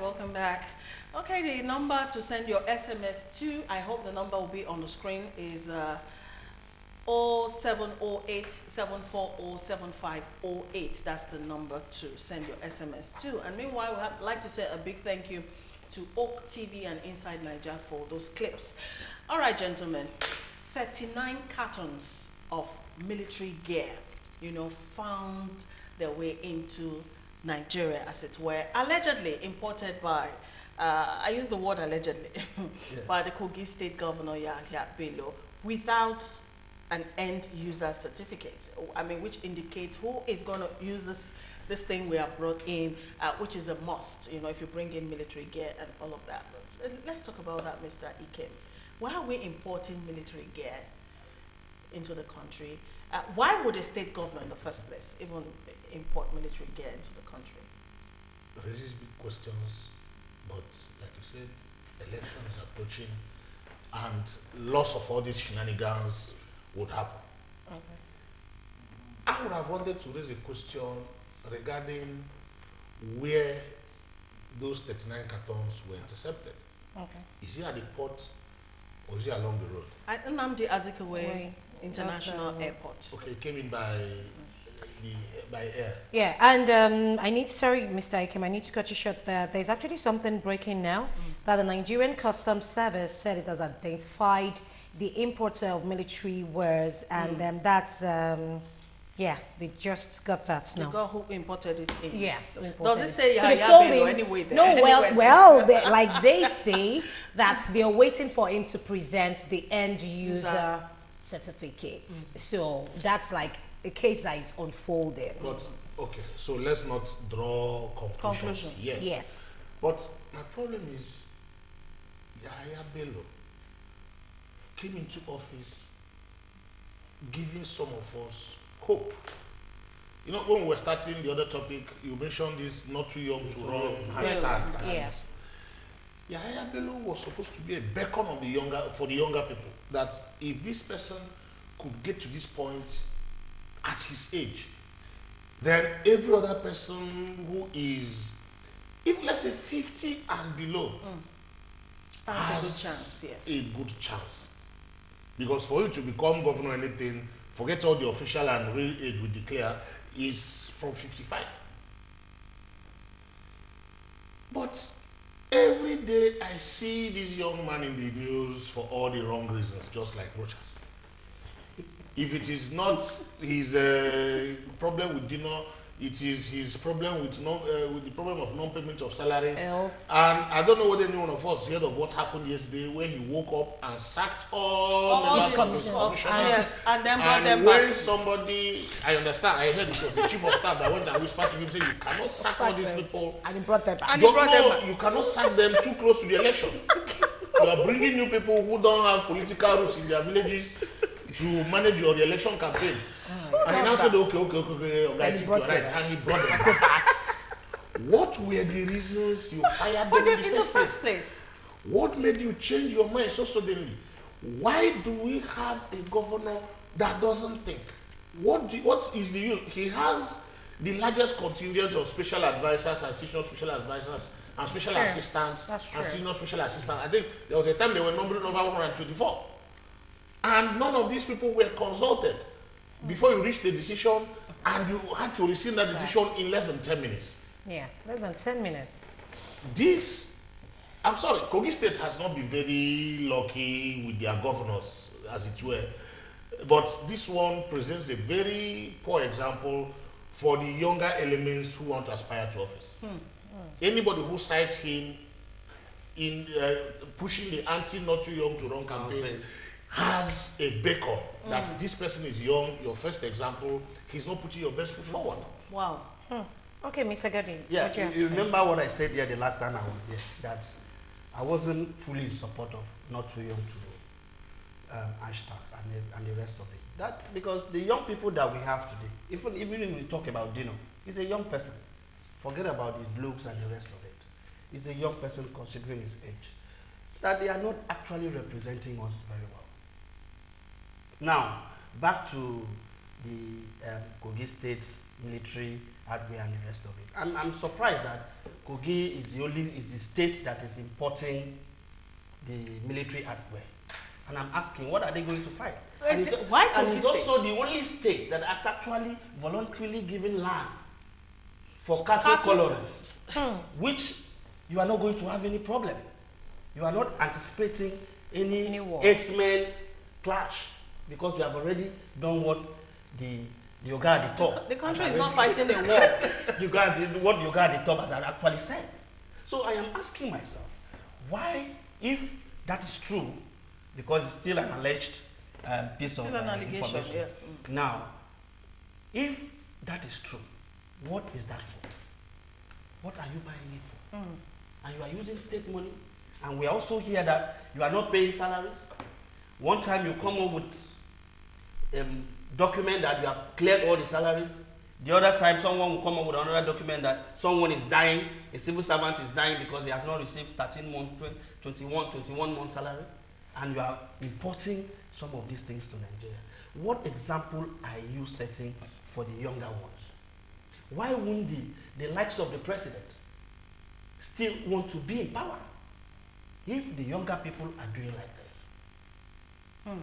welcome back. Okay, the number to send your SMS to, I hope the number will be on the screen, is 0708-740-7508. That's the number to send your SMS to. And meanwhile, I'd like to say a big thank you to Oak TV and Inside Niger for those clips. All right, gentlemen, 39 cartons of military gear, found their way into Nigeria, as it were, allegedly imported by, I use the word allegedly, by the Kogi State Governor Yahya Bello, without an end user certificate. I mean, which indicates who is going to use this thing we have brought in, which is a must, if you bring in military gear and all of that. But let's talk about that, Mr. Ikem. Why are we importing military gear into the country? Why would a state government in the first place even import military gear into the country? Raises big questions, but like you said, election is approaching and lots of all these shenanigans would happen. Okay. I would have wanted to raise a question regarding where those 39 cartons were intercepted. Okay. Is it at the port or is it along the road? At Nnamdi Azikiwe International Airport. Okay, it came in by air. Yeah, and sorry, Mr. Ikem, I need to cut you short there. There's actually something breaking now that the Nigerian Customs Service said it has identified the importer of military wares, and that's yeah, they just got that now. The girl who imported it in. Yes. Does it say so they told him, anyway? No, well, like they say that they're waiting for him to present the end user certificates. So that's like a case that is unfolded. But okay, so let's not draw conclusions yet. Yes. But my problem is Yahya Bello came into office giving some of us hope. When we were starting the other topic, you mentioned this not too young to run hashtag. Yes. Yahya Bello was supposed to be a beacon of the younger people, that if this person could get to this point at his age, then every other person who is, if let's say 50 and below, stands a good chance. Yes. A good chance. Because for you to become governor or anything, forget all the official and real age we declare, is from 55. But every day I see this young man in the news for all the wrong reasons, just like Rochas. If it is not his problem with dinner, it is his problem with the problem of non-payment of salaries. And I don't know whether any one of us heard of what happened yesterday, where he woke up and sacked all the commissioners. Yes, and then brought them back. When back. Somebody, I understand, I heard it was the chief of staff that went and whispered to him saying, you cannot sack all these people. And he brought them back. You cannot sack them too close to the election. You are bringing new people who don't have political rules in their villages to manage your election campaign. And he now said, okay, and he brought them back. What were the reasons you hired them in the first place? What made you change your mind so suddenly? Why do we have a governor that doesn't think? What is the use? He has the largest contingent of special advisors and senior special advisors and special assistants and senior special assistants. I think there was a time they were numbering over 124. And none of these people were consulted before you reached the decision, and you had to receive that decision in less than 10 minutes. Yeah, less than 10 minutes. I'm sorry, Kogi State has not been very lucky with their governors, as it were. But this one presents a very poor example for the younger elements who want to aspire to office. Anybody who cites him in pushing the anti-not too young to run campaign has a beacon that this person is young. Your first example, he's not putting your best foot forward. Wow. Okay, Mr. Gadi. Yeah, you remember what I said here the last time I was here, that I wasn't fully in support of not too young to hashtag and the rest of it. That because the young people that we have today, even when we talk about Dino, he's a young person. Forget about his looks and the rest of it. He's a young person considering his age. That they are not actually representing us very well. Now, back to the Kogi State military hardware and the rest of it. I'm surprised that Kogi is the state that is importing the military hardware. And I'm asking, what are they going to fight? Why Kogi And it's also State? the only state that has actually voluntarily given land for cattle colonies, which you are not going to have any problem. You are not anticipating any war. herdsmen's clash because you have already done what the Yoga at the top. The country is not fighting a war. You guys, what Yoga at the top has actually said. So I am asking myself, why, if that is true, because it's still an alleged piece of allegation, information. yes. Now, if that is true, what is that for? What are you buying it for? And you are using state money, and we also hear that you are not paying salaries. One time you come up with document that you have cleared all the salaries. The other time someone will come up with another document that someone is dying, a civil servant is dying because he has not received 13 months, 21 months salary, and you are importing some of these things to Nigeria. What example are you setting for the younger ones? Why wouldn't the likes of the president still want to be in power if the younger people are doing like this?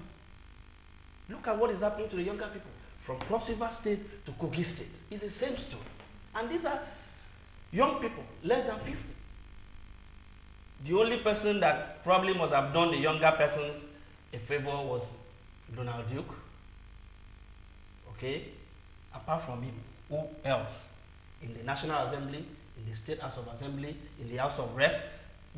Look at what is happening to the younger people. From Cross River State to Kogi State. It's the same story. And these are young people, less than 50. The only person that probably must have done the younger persons a favor was Donald Duke. Okay? Apart from him, who else? In the National Assembly, in the State House of Assembly, in the House of Rep,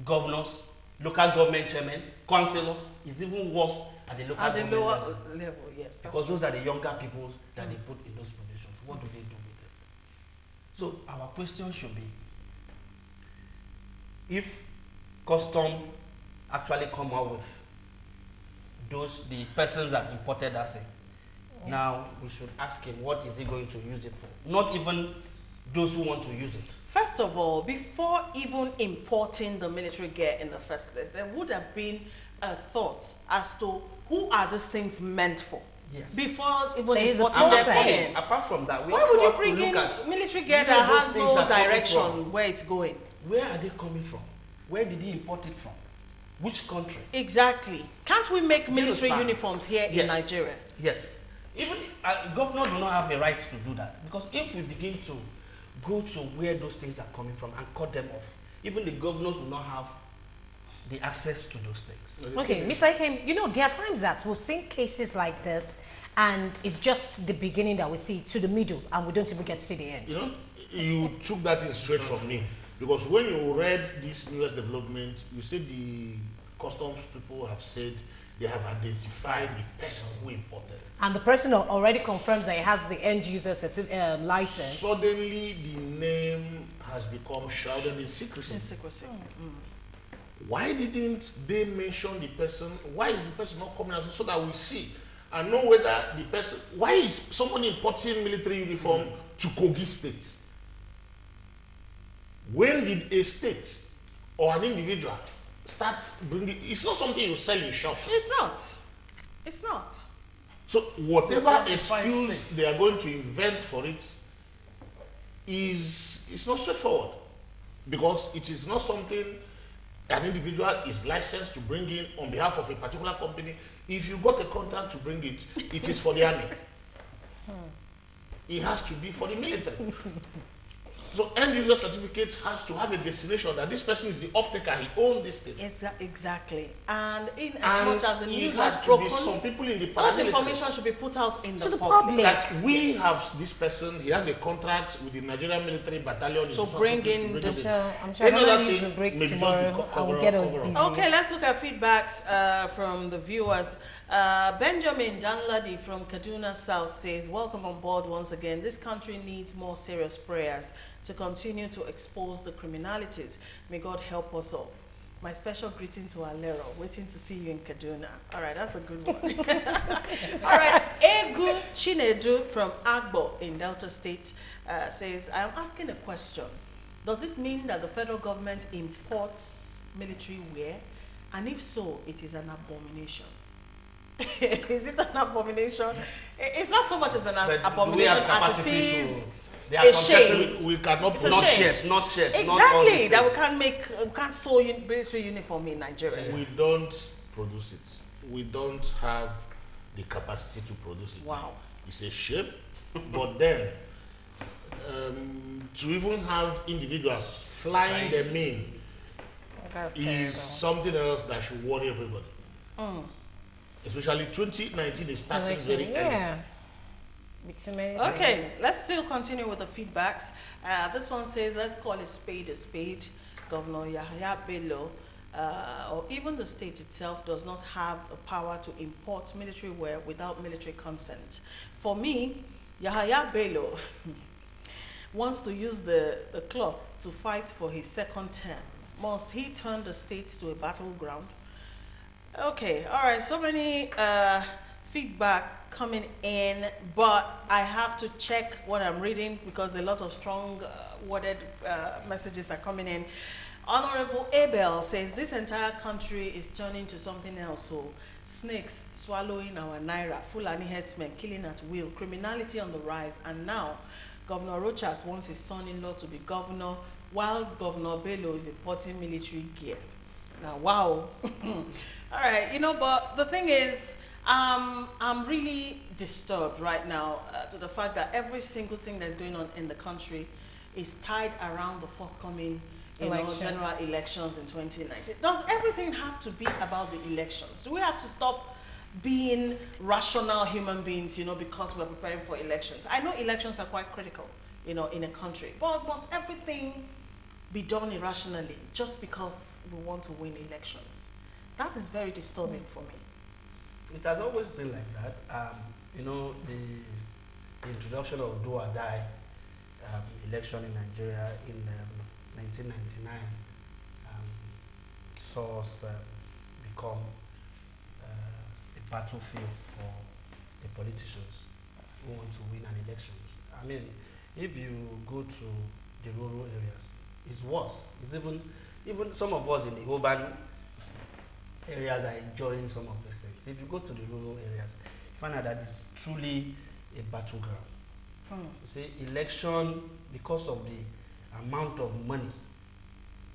governors, local government chairmen, councillors, it's even worse at the local government lower level. level, yes. Because those are the younger people that they put in those positions. What do they do with it? So our question should be, if custom actually come out with the persons that imported that thing, now we should ask him what is he going to use it for? Not even those who want to use it. First of all, before even importing the military gear in the first place, there would have been a thought as to who are these things meant for. Yes. Before even There is a importing them process. in. Apart from that, we Why also would you have to bring in look at military gear where that those has things no are coming direction from. where it's going? Where are they coming from? Where did he import it from? Which country? Exactly. Can't we make military understand? uniforms here in Yes. Nigeria? Yes. Even governors do not have the right to do that, because if we begin to go to where those things are coming from and cut them off, even the governors will not have the access to those things. Okay, Mr. Ikem, you know, there are times that we've seen cases like this, and it's just the beginning that we see to the middle, and we don't even get to see the end. You know, you took that in straight from me, because when you read this newest development, you said the customs people have said they have identified the person who imported. And the person already confirms that he has the end user license. Suddenly, the name has become shrouded in secrecy. In secrecy. Why didn't they mention the person? Why is the person not coming out so that we see and know whether the person, why is someone importing military uniform to Kogi State? When did a state or an individual start bringing, it's not something you sell in shops. It's not. It's not. So whatever It's a classified excuse they are going to invent for it is not straightforward, because it is not something an individual is licensed to bring in on behalf of a particular company. If you got a contract to bring it, it is for the army. It has to be for the military. So end user certificate has to have a destination that this person is the off-taker, he owns this thing. Exactly. And in as And much as the it news has has to be broken, some people in the those paramilitary information should be put out in To the public. public. that we have this person, he has a contract with the Nigerian military battalion. So he's bring supposed to in bring this- this. I'm sure Any other I'm going to thing break may be just tomorrow. be I will cover get up, us cover up. busy. Okay, let's look at feedbacks from the viewers. Benjamin Danladi from Kaduna South says, welcome on board once again. This country needs more serious prayers to continue to expose the criminalities. May God help us all. My special greeting to Alero, waiting to see you in Kaduna. All right, that's a good one. All right, Egu Chinedu from Agbo in Delta State says, I am asking a question. Does it mean that the federal government imports military wear? And if so, it is an abomination. Is it an abomination? It's not so much as an But do we abomination have as it capacity is There are a some shame. certain- We cannot It's a not shame. shared, not shared. not all Exactly, these that we things. can't sew military uniform in Nigeria. We don't produce it. We don't have the capacity to produce it. Wow. It's a shame. But then, to even have individuals flying them in That's is terrible. something else that should worry everybody. Especially 2019 is starting very early. Yeah. With too many Okay, things. let's still continue with the feedbacks. This one says, let's call a spade a spade. Governor Yahaya Bello, or even the state itself, does not have the power to import military wear without military consent. For me, Yahaya Bello wants to use the cloth to fight for his second term. Must he turn the state to a battleground? Okay, all right, so many feedback coming in, but I have to check what I'm reading because a lot of strong worded messages are coming in. Honorable Abel says this entire country is turning to something else. So snakes swallowing our naira, Fulani headsmen killing at will, criminality on the rise, and now Governor Rochas wants his son-in-law to be governor while Governor Bello is importing military gear. Now, wow. All right, you know, but the thing is, I'm really disturbed right now to the fact that every single thing that's going on in the country is tied around the forthcoming general elections in 2019. Does everything have to be about the elections? Do we have to stop being rational human beings, you know, because we're preparing for elections? I know elections are quite critical, you know, in a country, but must everything be done irrationally just because we want to win elections? That is very disturbing for me. It has always been like that. You know, the introduction of do or die election in Nigeria in 1999 saw us become a battlefield for the politicians who want to win an election. I mean, if you go to the rural areas, it's worse. It's even some of us in the urban areas are enjoying some of these things. If you go to the rural areas, you find out that it's truly a battleground. You see, election, because of the amount of money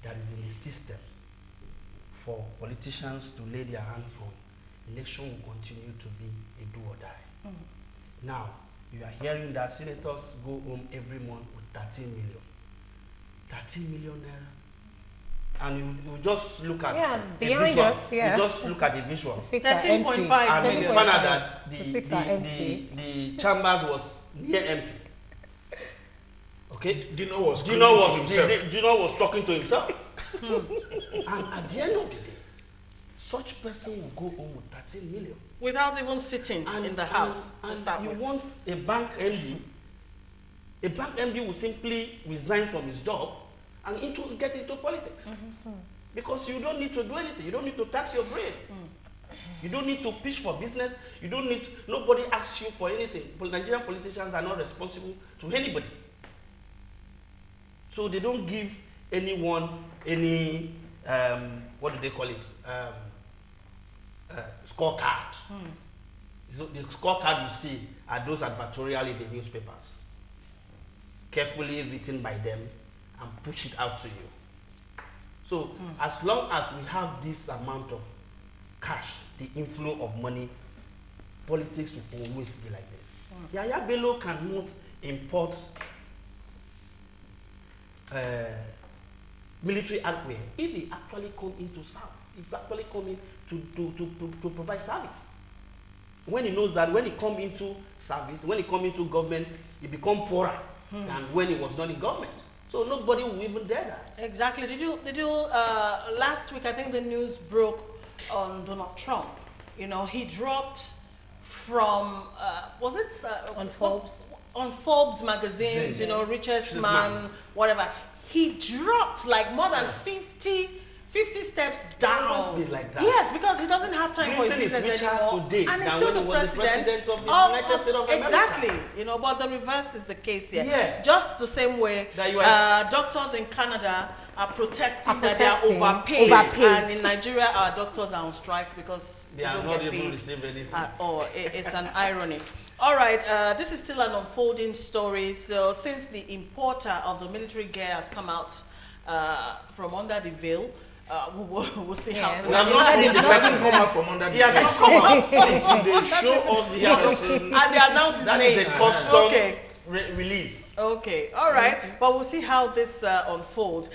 that is in the system for politicians to lay their hands on, election will continue to be a do or die. Now, you are hearing that senators go home every month with 13 million. 13 million naira. And you just look at the behind visual. us, yeah. You just look at the visual. Seats are 13.5 empty. And you find out that The seats are empty. the chambers was near empty. Okay? Dino was Dino was talking to himself. And at the end of the day, such person will go home with 13 million. Without even sitting in the house to start you with. want a bank MD will simply resign from his job and get into politics. Because you don't need to do anything. You don't need to tax your brain. You don't need to pitch for business. Nobody asks you for anything. But Nigerian politicians are not responsible to anybody. So they don't give anyone any, what do they call it? Scorecard. So the scorecard you see are those advertorial in the newspapers, carefully written by them and push it out to you. So as long as we have this amount of cash, the inflow of money, politics will always be like this. Yahaya Bello cannot import military hardware if he actually come into serve, if he actually come in to provide service. When he knows that when he come into service, when he come into government, he become poorer than when he was not in government. So nobody will even dare that. Exactly. Did you last week, I think the news broke on Donald Trump. You know, he dropped from, was it? On Forbes. On Forbes magazines, you know, richest man, whatever. He dropped like more than 50 steps down. It must be like that. Yes, because he doesn't have time for his Clinton business is richer anymore. today And he's than still when he was the president of the United States of America. Exactly. You know, but the reverse is the case here. Yeah. Just the same way That you are- doctors in Canada are protesting Are that they are protesting. overpaid. Overpaid. And in Nigeria, our doctors are on strike because They they are don't not get able to paid receive anything. at all. It's an irony. All right, this is still an unfolding story. So since the importer of the military gear has come out from under the veil, we'll see how. Yes. We have not seen the person come out from under the He has veil. not come out. Until they show us this person. And they announce his That name. is a custom Okay. release. Okay. All right. But we'll see how this unfolds.